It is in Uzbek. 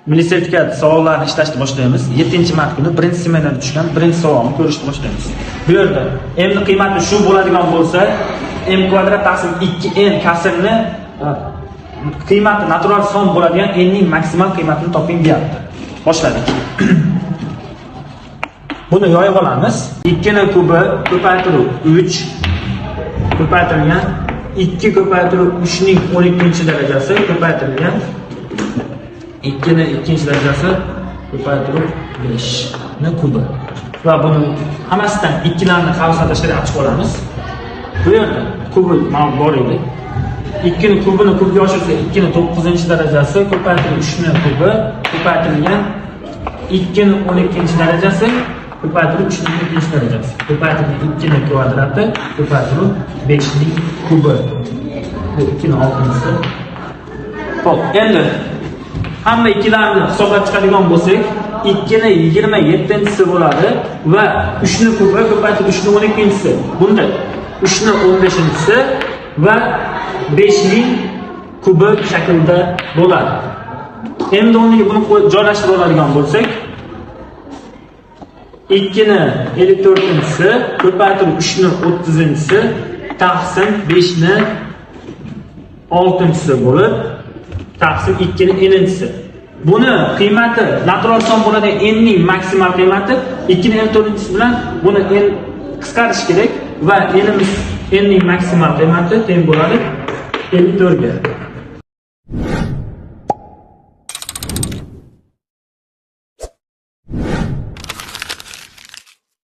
millisertifikat savollarni ishlashni boshlaymiz. 7-mart kuni birinchi seminarda tushgan birinchi savolni ko'rishni boshlaymiz. Bu yerda m ning qiymati shu bo'ladigan bo'lsa, m kvadrat taqsim 2n kasrni qiymati natural son bo'ladigan n ning maksimal qiymatini toping deyapti. Boshladik. Buni yoyib olamiz. 2 ning kubi ko'paytiruv 3 ko'paytirilgan 2 ko'paytiruv 3 ning 12-darajasi ko'paytirilgan 2 ning 2-darajasi ko'paytiruv 5 ning kubi. Va buni hammasidan 2 larni qavsga tashlab ochib olamiz. Bu yerda kubi ma'lum bor edi. 2 ning kubini kubga oshirsa 2 ning 9-darajasi ko'paytiruv 3 ning kubi ko'paytirilgan 2 ning 12-darajasi ko'paytiruv 3 ning 2-darajasi ko'paytirilgan 2 ning kvadrati ko'paytiruv 5 ning kubi. Bu 2 ning 6-si. Xo'p, endi hamma ikkilarni hisoblab chiqadigan bo'lsak, 2 ning 27-si bo'ladi va 3 ning kubi ko'paytiruv 3 ning 12-si. Bunda 3 ning 15-si va 5 ning kubi shaklda bo'ladi. Endi uni buni joylashtirib oladigan bo'lsak, 2 ning 54-si ko'paytiruv 3 ning 30-si taqsim 5 ning 6-si bo'lib taqsim 2 ning n-si. Buni qiymati natural son bo'ladigan n ning maksimal qiymati 2 ning 54-si bilan buni n qisqarish kerak va n ning maksimal qiymati teng bo'ladi 54 ga.